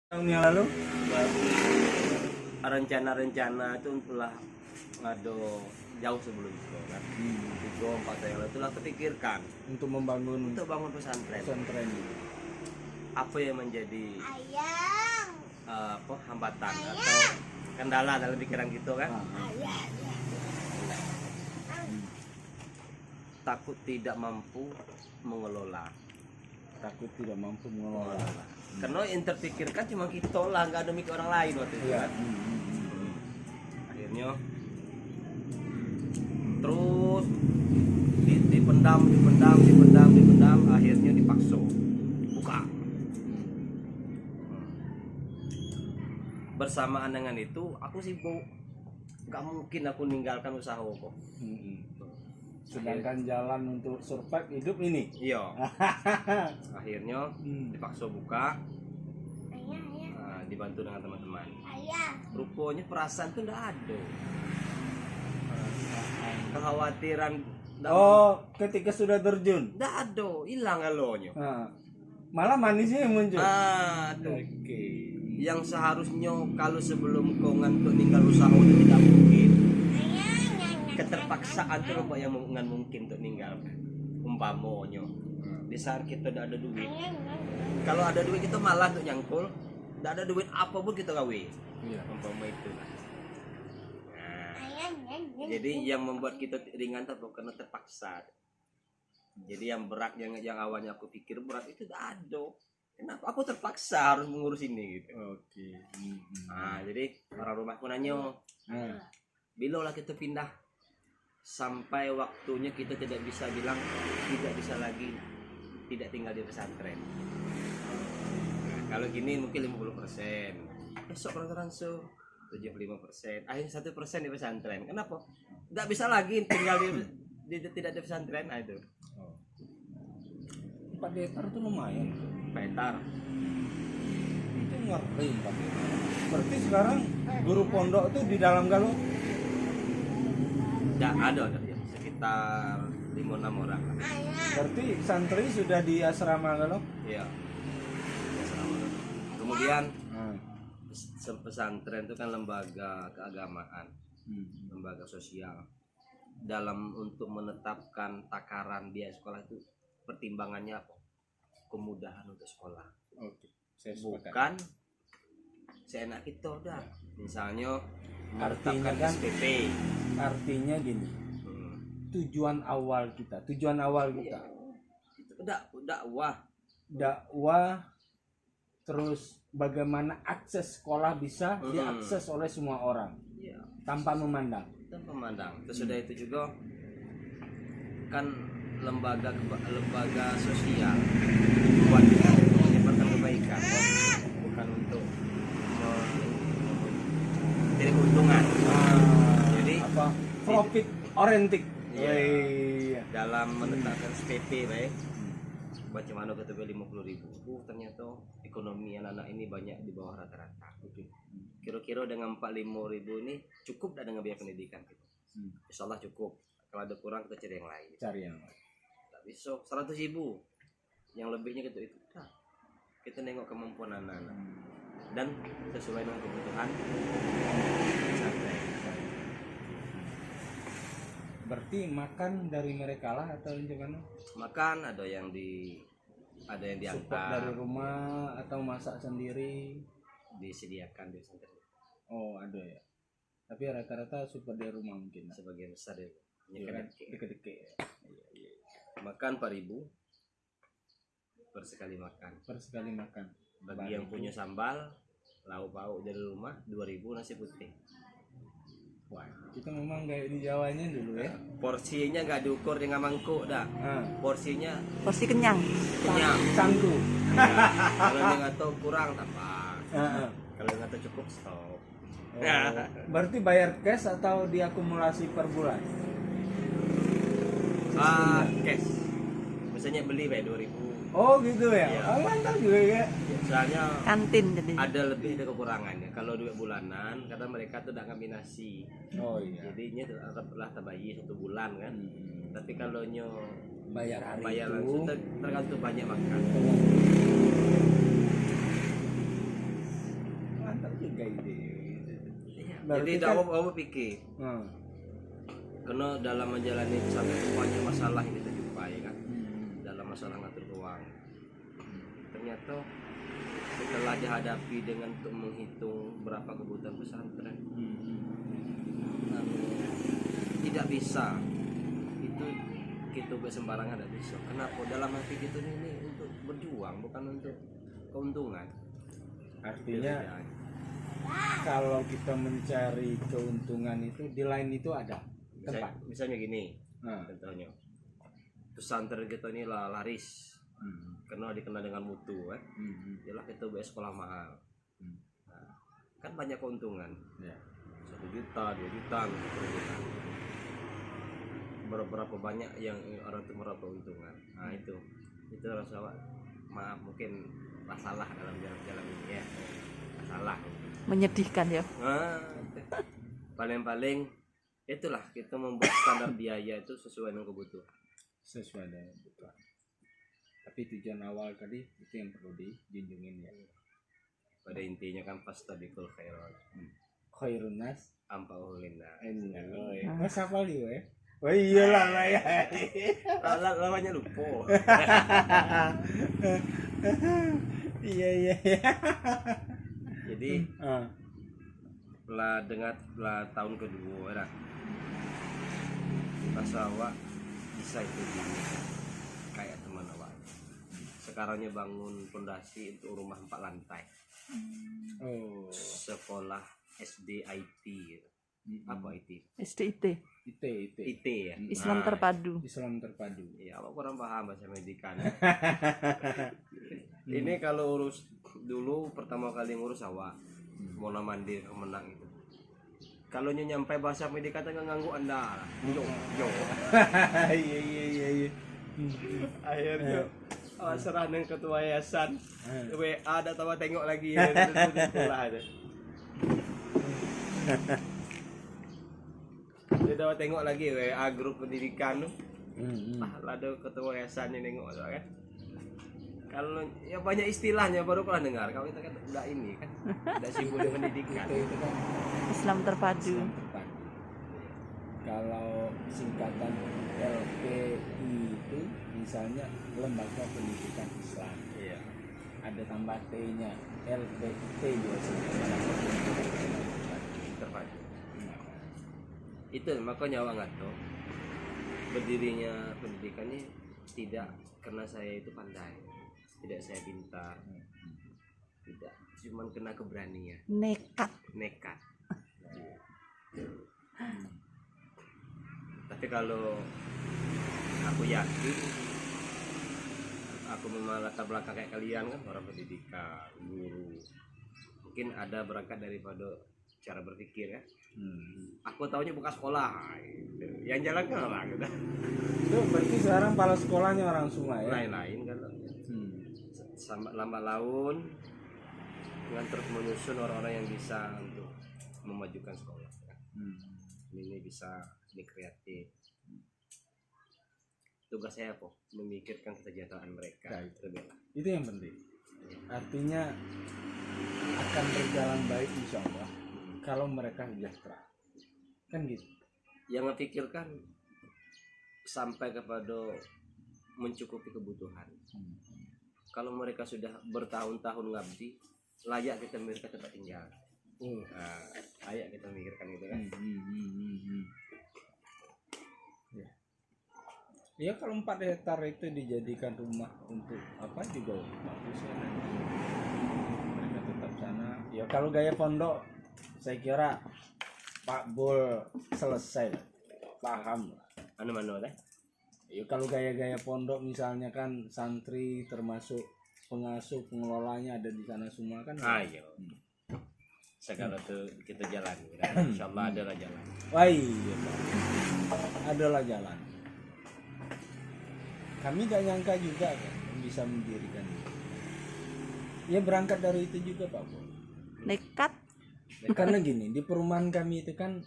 Tahun yang lalu rencana-rencana itu telah ada jauh sebelum itu kan. 3-4 tahun yang lalu telah terpikirkan untuk membangun untuk bangun pesantren. pesantren. Apa yang menjadi hambatan atau kendala dalam pikiran gitu kan? Takut tidak mampu mengelola. Takut tidak mampu mengelola. Karena yang terpikirkan cuma kita lah, nggak ada mikir orang lain waktu itu kan. Akhirnya terus dipendam, akhirnya dipaksa buka. Bersamaan dengan itu aku sibuk, nggak mungkin aku ninggalkan usaha kok. Sedangkan jalan untuk survive hidup ini. Iya. Akhirnya dipaksa buka, dibantu dengan teman-teman. Rupanya perasaan itu nggak ada. Kekhawatiran. Ketika sudah terjun. Nggak ada, hilang alonya. Malah manisnya yang muncul. Tuh. Yang seharusnya kalau sebelum kau ngantuk tinggal usaha itu tidak mungkin. Keterpaksaan itu apa yang mungkin untuk meninggalkan. Umpamanya di saat kita tidak ada duit, kalau ada duit kita malah untuk nyangkul, tidak ada duit apapun kita gawe. Umpama itu lah. Jadi yang membuat kita ringan itu karena terpaksa. Jadi yang berat, yang awalnya aku pikir berat itu tidak ada. Kenapa aku terpaksa harus mengurus ini gitu. Jadi orang rumahku nanya, bila lah kita pindah sampai waktunya kita tidak bisa bilang tidak bisa lagi tidak tinggal di pesantren. Kalau gini mungkin 50%, besok transfer 75%, akhirnya 1% di pesantren. Kenapa? Nggak bisa lagi tinggal di tidak di pesantren. Itu 4 hektar itu lumayan. 4 hektar. Itu ngeri 4 hektar. Berarti sekarang guru pondok itu di dalam Galuh? Ya, ada ya. Sekitar 5-6 orang. Berarti santri sudah di asrama Galuh? Iya. Kemudian pesantren itu kan lembaga keagamaan, lembaga sosial. Dalam untuk menetapkan takaran biaya sekolah itu pertimbangannya apa? Kemudahan untuk sekolah. Bukan seenak kita udah. Misalnya Artinya kan SPP. Artinya gini. Tujuan awal kita dakwah, terus bagaimana akses sekolah bisa diakses oleh semua orang tanpa memandang. Terus sudah itu juga kan lembaga sosial buat menyebarkan kebaikan, bukan untuk mencari keuntungan. Jadi profit oriented. Dalam menetapkan SPP baik bagaimana kita beli 50.000, ternyata ekonomi anak-anak ini banyak di bawah rata-rata. Kira-kira dengan 45.000 ini cukup tidak dengan biaya pendidikan kita? Insya Allah cukup. Kalau ada kurang kita cari yang lain. Tak bisa 100.000, yang lebihnya gitu itu. Kita nengok kemampuan anak-anak dan sesuai dengan kebutuhan. Berarti makan dari mereka lah atau gimana? Makan ada yang diantar dari rumah atau masak sendiri, disediakan di pesantren. Ada ya. Tapi rata-rata support dari rumah mungkin. Sebagian besar ya. Deket-deket. Makan 4.000 per sekali makan. Bagi yang punya sambal, lauk pauk dari rumah 2.000 nasi putih. Wah, kita memang kayak di Jawanya dulu ya. Porsinya nggak diukur dengan mangkuk dah. Porsi kenyang. Sangku. Kalau dia nggak tahu kurang tambah. Kalau nggak tahu cukup stop. Berarti bayar cash atau diakumulasi per bulan? Cash. Misalnya beli bayar 2.000. Gitu ya. Mantap juga ya. Soalnya Kantin jadi. ada lebih ada kekurangannya. Kalau duit bulanan, kadang mereka tuh tidak kombinasi. Jadinya tetaplah terbayi 1 bulan kan. Tapi kalau bayar langsung tergantung banyak makan. Jadi kan, kamu pikir karena dalam menjalani pesantren itu banyak masalah yang kita jumpai kan, dalam masalah ngatur uang. Ternyata setelah dihadapi dengan untuk menghitung berapa kebutuhan pesantren, tidak bisa. Itu kita sembarangan tidak bisa. Kenapa? Dalam hati kita ini untuk berjuang, bukan untuk keuntungan. Artinya kalau kita mencari keuntungan itu di lain itu ada tempat. Misalnya gini, contohnya pesantren kita ini laris, karena dikenal dengan mutu, jelas kita bayar sekolah mahal. Nah, kan banyak keuntungan, 1 juta, 2 juta, 3 juta. Berapa banyak yang orang itu meraup keuntungan. Nah itu rasa maaf mungkin masalah dalam jalan ini ya, masalah menyedihkan ya. Paling itulah kita membuat standar biaya itu sesuai dengan kebutuhan. Tapi tujuan awal tadi itu yang perlu dijunjungin ya. Pada intinya kan fastabiqul khairat. Khairun nas ampaulinna. Mas hafal dia ya? Oh iyalah lah ya. Lawannya lupa. Iya. Jadi lah tahun kedua lah. Rasa awak bisa itu kayak teman awak. Sekarangnya bangun fondasi untuk rumah 4 lantai. Sekolah SD IT gitu. Apa IT? SDIT. IT ya. Islam terpadu. Iya, awak kurang paham bahasa pendidikan. Ini kalau urus dulu pertama kali ngurus awak mau mandiri menang itu. Kalau nyampe bahasa pendidikan nggak nganggu Anda. Yo. Iya. Akhirnya serah dengan ketua yayasan. WA ada tawa tengok lagi ya, sekolah aja. Dia tawa tengok lagi WA grup pendidikan tuh. Ada ketua yayasannya nengok kan. Kalau ya banyak istilahnya baru pernah dengar. Kalau kita kan udah ini kan, udah sibuk dengan pendidikan. Itu kan Islam terpadu. Kalau singkatan LPI itu misalnya Lembaga Pendidikan Islam. Iya. Ada tambah T-nya, LPT biasanya. Terpadu. Itu makanya awak nggak tahu berdirinya pendidikan ini tidak karena saya itu pandai, tidak saya pintar, tidak, cuman kena keberanian, nekat. Tapi kalau aku yakin aku memang latar belakang kayak kalian kan, orang pendidikan, guru, mungkin ada berangkat daripada cara berpikir ya. Aku taunya bukan sekolah, yang jalan kan orang gitu. Itu berarti sekarang kepala sekolahnya orang Sungai ya? Lain-lain kan. Sama lambat laun dengan terus menyusun orang-orang yang bisa untuk memajukan sekolah. Ini bisa ini kreatif. Tugas saya apa? Memikirkan kesejahteraan mereka. Itu yang penting. Artinya akan berjalan baik insya Allah kalau mereka sejahtera. Kan gitu. Yang memikirkan sampai kepada mencukupi kebutuhan. Kalau mereka sudah bertahun-tahun ngabdi, layak kita memikirkan tempat tinggal. Layak kita memikirkan itu kan. Ya kalau 4 hektar itu dijadikan rumah untuk apa juga bagus ya. Mereka tetap sana. Ya kalau gaya pondok saya kira Pak Bol selesai lah. Paham lah. Anu teh? Ya kalau gaya-gaya pondok misalnya kan santri termasuk pengasuh pengelolanya ada di sana semua kan. Iya. Segala tuh kita jalan. Insyaallah adalah jalan. Wah iya. Adalah jalan. Kami gak nyangka juga kan bisa mendirikan itu. Ya berangkat dari itu juga Pak Bol. Nekat. Karena gini, di perumahan kami itu kan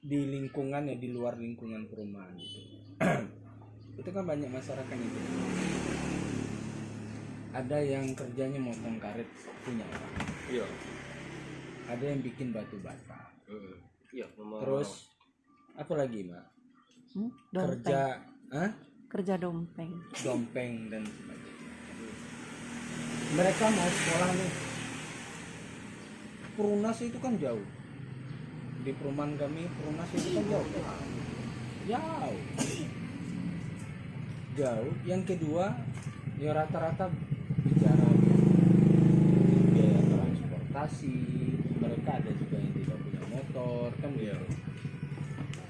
di lingkungan ya, di luar lingkungan perumahan itu. Itu kan banyak masyarakat itu. Ada yang kerjanya motong karet punya orang. Iya. ada yang bikin batu bata. Iya, Terus apa lagi, Mbak? Dompeng. Kerja Dompeng. dan sebagainya. Mereka mau sekolah nih. Perunas itu kan jauh. Di perumahan kami Perunas itu kan jauh. Jauh. Yang kedua, ya rata-rata bicara biaya transportasi. Mereka ada juga yang tidak punya motor kan gitu.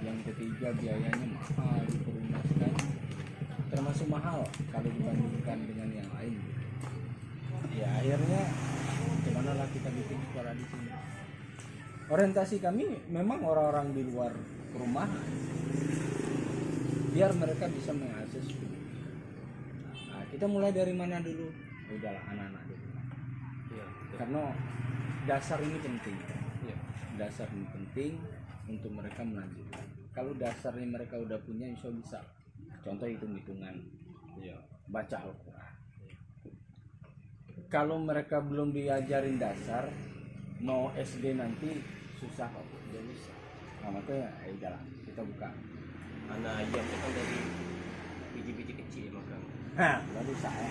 Yang ketiga, biayanya mahal di Perunas kan. Termasuk mahal kalau dibandingkan dengan yang lain. Ya akhirnya gimana lah kita bikin sekolah di sini. Orientasi kami memang orang-orang di luar perumahan, biar mereka bisa mengakses dulu. Nah, kita mulai dari mana dulu? Udahlah anak-anak dulu. Karena dasar ini penting. Dasar ini penting untuk mereka melanjutkan. Kalau dasarnya mereka udah punya, insya Allah bisa. Contoh hitung-hitungan, baca Al-Quran. Kalau mereka belum diajarin dasar, mau SD nanti susah kok. Udah bisa. Nah, makanya jalan kita buka. Anak ayam itu kan dari biji-biji kecil makan. Udah bisa ya.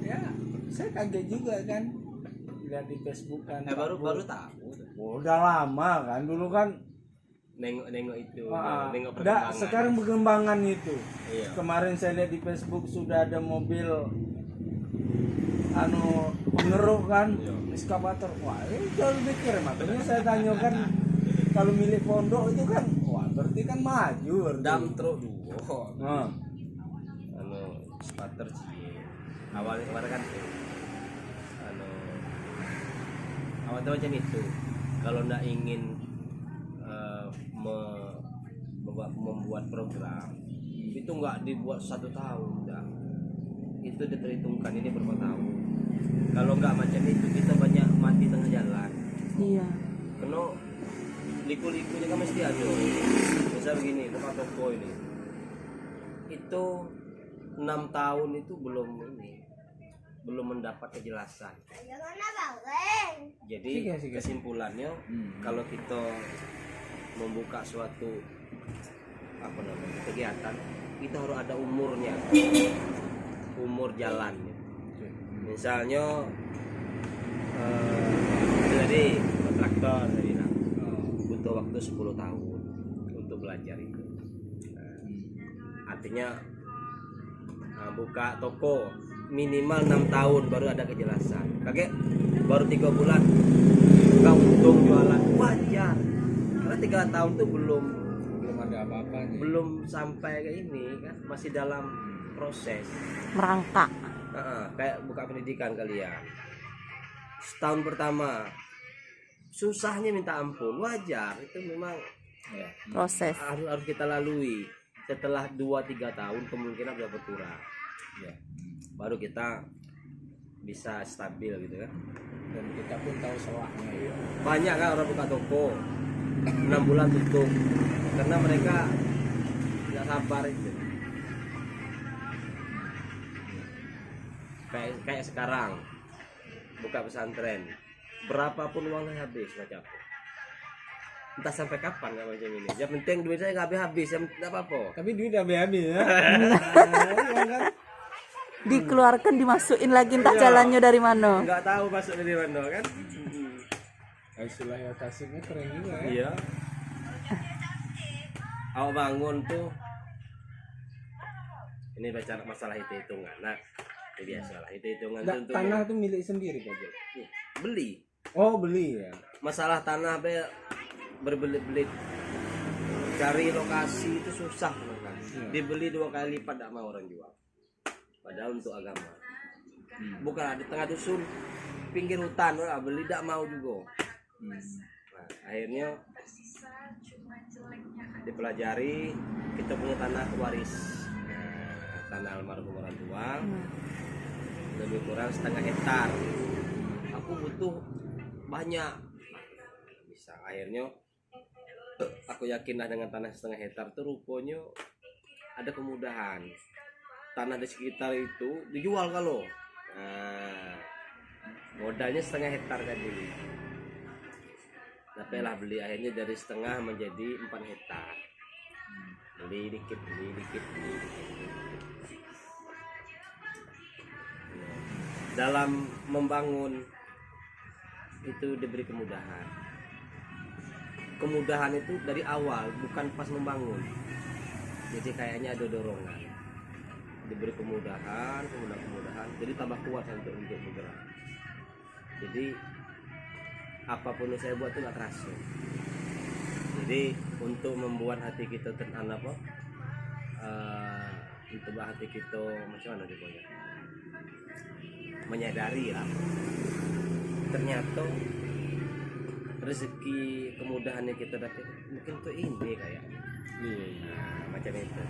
Ya, saya kaget juga kan lihat di Facebook kan. Baru tahu. Udah lama kan, dulu kan Nengok itu, nengok perkembangan. Sekarang perkembangan itu. Iya. Kemarin saya lihat di Facebook sudah ada mobil pengeruk kan, ekskavator. Wah, ini jauh lebih keren. Makanya saya tanyakan kalau milik pondok itu kan, wah berarti kan maju. Dam truk dua. Spater sih. Awalnya kemarin kan awalnya macam itu. Kalau ndak ingin membuat program itu nggak dibuat 1 tahun dah. Itu diperhitungkan ini berapa tahun. Kalau nggak macam itu kita banyak mati tengah jalan. Iya. Karena liku-likunya kan mesti ada. Misal begini, tempat toko ini itu 6 tahun itu belum mendapat kejelasan. Jadi kesimpulannya kalau kita membuka suatu kegiatan, kita harus ada umurnya, umur jalannya. Misalnya jadi kontraktor tadi butuh waktu 10 tahun untuk belajar itu. Artinya buka toko minimal 6 tahun baru ada kejelasan. Kakek baru 3 bulan buka untung jualan wajar. Karena 3 tahun tuh belum ada apa-apa. Belum sampai ke ini kan, masih dalam proses Merangkak. kayak buka pendidikan kali ya. Setahun pertama susahnya minta ampun, wajar. Itu memang Proses. harus kita lalui. Setelah 2-3 tahun kemungkinan sudah berkurang. Baru kita bisa stabil gitu kan. Dan kita pun tahu salahnya. Banyak kan orang buka toko 6 bulan tutup karena mereka nggak sabar itu. Kayak sekarang buka pesantren, berapapun uangnya habis macam apa. Entah sampai kapan nggak macam ini. Yang penting duit saya nggak habis, nggak apa-apa. Tapi duit habis ya. Dikeluarkan, dimasukin lagi, entah jalannya dari mana. Nggak tahu masuk dari mana kan. Istilahnya tasnya keren juga ya. Iya. Awak bangun tuh. Ini bicara masalah hitungan. Nah, itu biasa lah. Hitungan itu untuk tanah tuh milik sendiri Pak. beli. Oh, beli ya. Masalah tanah berbelit-belit. Cari lokasi itu susah kan. Dibeli 2 kali lipat tidak mau orang jual. Padahal untuk agama. Bukan ada tengah dusun, pinggir hutan, beli tidak mau juga. Nah, akhirnya dipelajari, kita punya tanah waris, tanah almarhum orang tua, lebih kurang 1/2 hektar. Aku butuh banyak, bisa. Akhirnya aku yakinlah dengan tanah 1/2 hektar itu rupanya ada kemudahan. Tanah di sekitar itu dijual kalau Nah, modalnya setengah hektar kan dulu. Tapi lah beli akhirnya dari setengah menjadi 4 hektar. Beli dikit, beli dikit, beli dikit. Dalam membangun itu diberi kemudahan. Kemudahan itu dari awal, bukan pas membangun. Jadi kayaknya ada dorongan. Diberi kemudahan, kemudahan, jadi tambah kuat untuk bergerak. Jadi apapun yang saya buat itu nggak kerasa. Jadi untuk membuat hati kita untuk hati kita macam mana dia menyadari lah. Ternyata rezeki kemudahan yang kita dapat mungkin tuh ini kayak macam itu.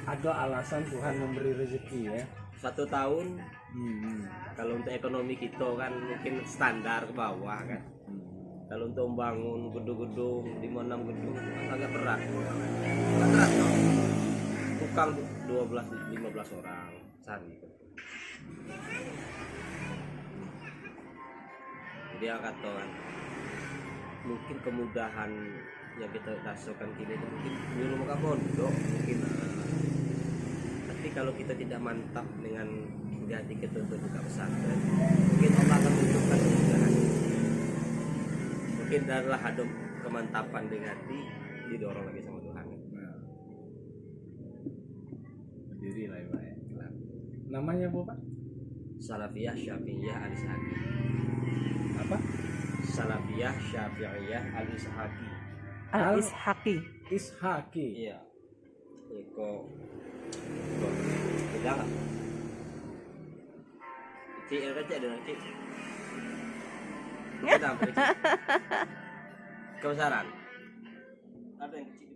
Ada alasan Tuhan memberi rezeki ya. 1 tahun kalau untuk ekonomi kita kan mungkin standar ke bawah kan. Kalau untuk membangun gedung-gedung 5-6 gedung agak berat. Agak berat no? Tukang 12-15 orang sehari. Jadi aku katakan mungkin kemudahan yang kita rasakan kini itu mungkin nyuruh muka pondok mungkin. Tapi kalau kita tidak mantap dengan hati kita untuk buka pesantren, mungkin Allah akan menunjukkan kemudahan. Mungkin adalah ada kemantapan di hati didorong lagi sama Tuhan. Berdiri lah ya Pak ya. Namanya apa Pak? Salafiyah Syafi'iyah Al-Ishaqi. Apa? Salafiyah Syafi'iyah Al-Ishaqi. Al-Ishaqi. Ishaqi. Iya. Iko. Tidak nggak? Cik, ada ada nanti. Kita apa? Kebesaran. Ada yang kecil.